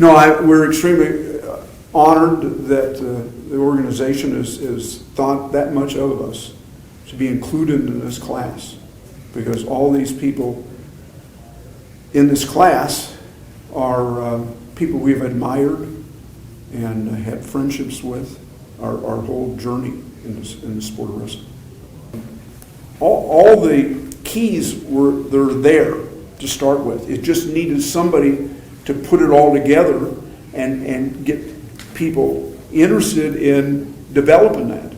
No, we're extremely honored that the organization is thought that much of us to be included in this class, because all these people in this class are people we've admired and had friendships with our whole journey in the sport of wrestling. All the keys they're there to start with. It just needed somebody to put it all together and get people interested in developing that.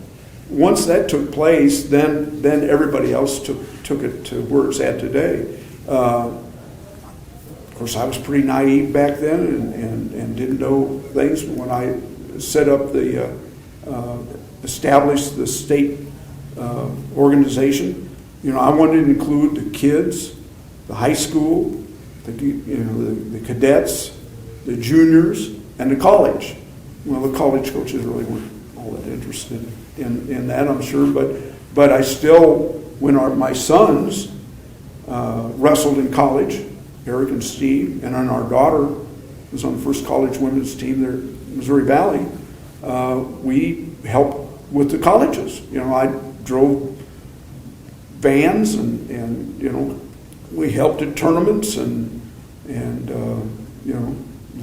Once that took place, then everybody else took it to where it's at today. Of course, I was pretty naive back then and didn't know things. When I set up established the state organization, I wanted to include the kids, the high school, the cadets, the juniors, and the college. Well, the college coaches really weren't all that interested in that, I'm sure, but I still, when my sons wrestled in college, Eric and Steve, and then our daughter was on the first college women's team there in Missouri Valley, we helped with the colleges. I drove vans and we helped at tournaments and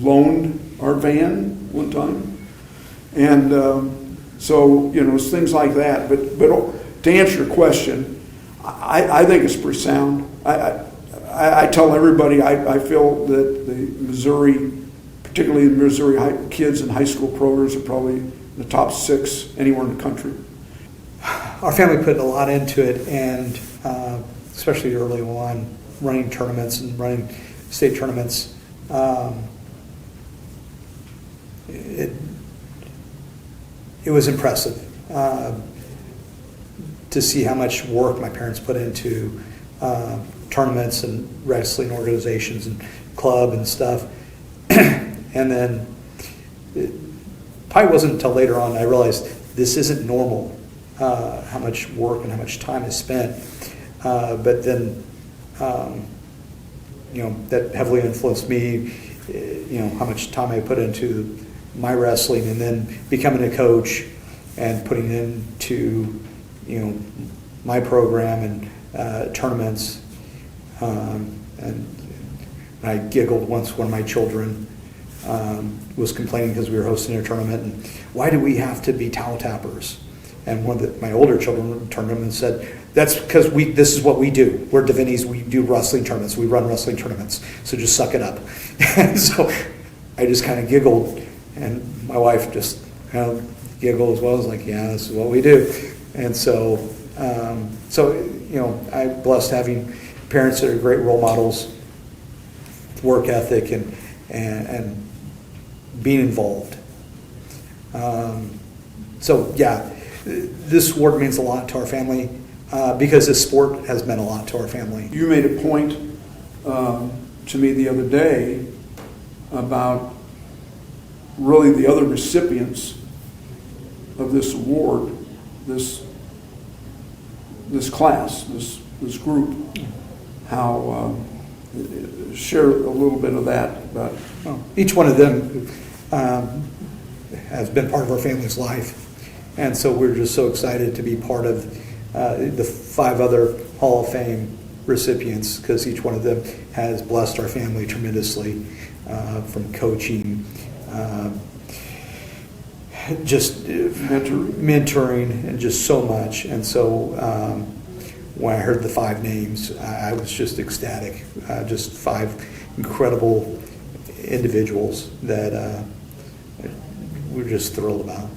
loaned our van one time. And so, it's things like that. But to answer your question, I think it's pretty sound. I tell everybody I feel that the Missouri, particularly the Missouri kids and high school programs, are probably the top 6 anywhere in the country. Our family put a lot into it, and especially early on, running tournaments and running state tournaments. It was impressive to see how much work my parents put into tournaments and wrestling organizations and club and stuff. And then it probably wasn't until later on I realized this isn't normal, how much work and how much time is spent. But then, that heavily influenced me, how much time I put into my wrestling, and then becoming a coach and putting into, my program and tournaments. And I giggled once when my children was complaining because we were hosting a tournament, and why do we have to be towel tappers? And one of my older children turned to him and said, that's because this is what we do. We're DeVenneys, we do wrestling tournaments, we run wrestling tournaments, so just suck it up. And so I just kind of giggled, and my wife just kind of giggled as well. I was like, yeah, this is what we do. And so, I'm blessed having parents that are great role models, work ethic, and being involved. This award means a lot to our family because this sport has meant a lot to our family. You made a point to me the other day about really the other recipients of this award, this class, this group, how share a little bit of that. About each one of them has been part of our family's life, and so we're just so excited to be part of the 5 other Hall of Fame recipients, because each one of them has blessed our family tremendously, from coaching, just mentoring, and just so much. And so when I heard the 5 names, I was just ecstatic. Just 5 incredible individuals that we're just thrilled about.